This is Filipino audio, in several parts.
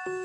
Seven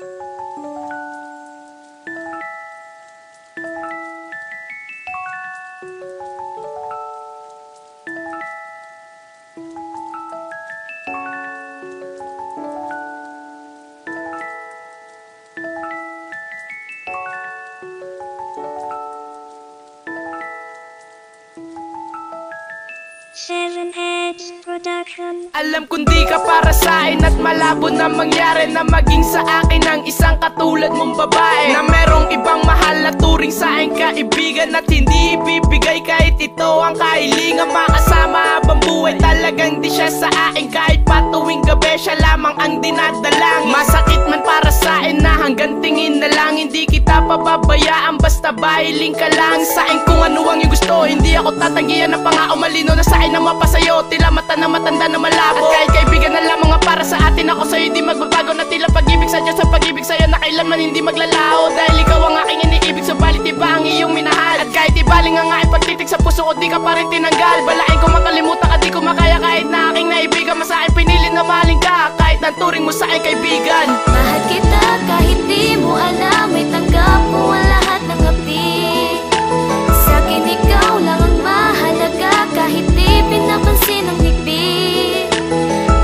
Heads Production. Alam kong di ka para sa'kin at malabo na mangyari na maging sa akin ang isang katulad mong babae na merong ibang mahal na turing sa'kin kaibigan at hindi ibibigay kahit ito ang kahilingan. Makasama habang buhay, talagang di siya sa akin kahit pa tuwing gabi siya lamang ang dinadalang. Masakit man para sa'kin na hanggang tingin na lang hindi kita pababayaan basta bahiling ka lang sa'kin kung ano ang iyong gusto. Hindi ako tatanggihan ng pangako malino na sa'kin na mapasayo, tila mata na matanda na malabo. At kahit kaibigan na lamang nga para sa atin, ako sa'yo di magbabago na tila pag-ibig sa Diyos sa pag-ibig sa'yo na kailanman hindi maglalaho. Dahil ikaw ang aking iniibig, subalit iba ang iyong minahal. At kahit ibaling ang aking pagtitik sa puso ko, di ka pa rin tinanggal. Balain ko makalimutan ka, di ko makaya kahit na aking naibigan. Mas aking pinili na maling ka, kahit ang turing mo sa aking kaibigan. Mahal kita kahit di mo alam, may tanggap ko ang lahat ng api. Sa'kin ikaw lang ang mahalaga, kahit di pinapansin ang higpit.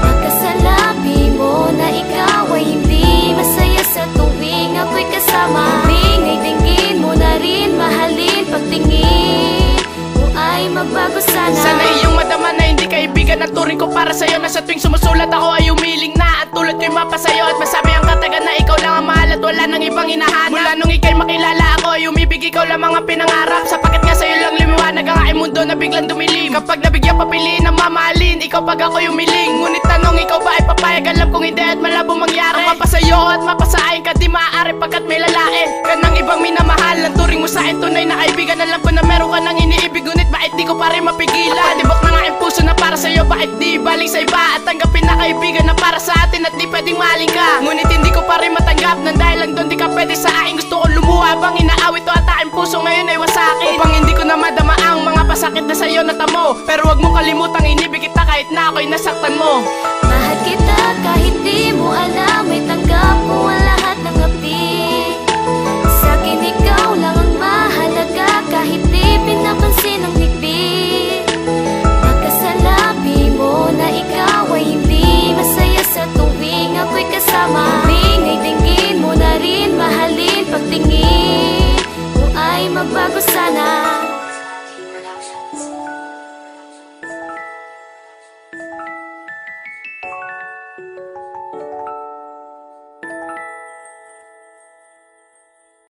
Nakasalabi mo na ikaw ay hindi masaya sa tuwing ako'y kasama. Ay dinggin mo na rin, mahalin pagtingin mo ay magbago sana. Sana iyong madama na hindi kaibigan ang turing ko para sa'yo, na sa tuwing sumusulat ako ay umiling na at tulad ko'y mapasayo. At masabi ang katagan na ikaw lang ang mahal at wala nang ibang hinahanap. Mula nung ika'y makilala ako ay umibig, ikaw lang mga pinangarap. Sapagkat nga sa'yo lang lumiwanag ang aking mundo na biglang dumilim. Kapag nabigyan papiliin ng mamahalin, ikaw pag ako'y umiling. Ngunit tanong ikaw ba ay papayag, alam kong hindi at malabo mangyari. Ang mapasayo at mapasain ka di maaari pagkat may lalaki ka ng ibang minamahal. Ang turing mo sa'kin tunay na kaibigan, alam ko na meron ka nang iniibig. Ngunit bakit di ko pa rin mapigilan? Tibok ng aking puso na para sa'yo, bakit di baling sa iba? At tanggapin na kaibigan na para sa atin at di pwedeng maling ka. Ngunit hindi ko pa rin matanggap nang dahil lang doon di ka pwede sa akin. Gusto ko lumuha bang inaawit to at aking puso ngayon ay wasakit. Upang hindi ko na madama ang mga pasakit na sa'yo natamo. Pero wag mo kalimutang inibig kita kahit na ako'y nasaktan mo. Mahal kita kahit di mo alam,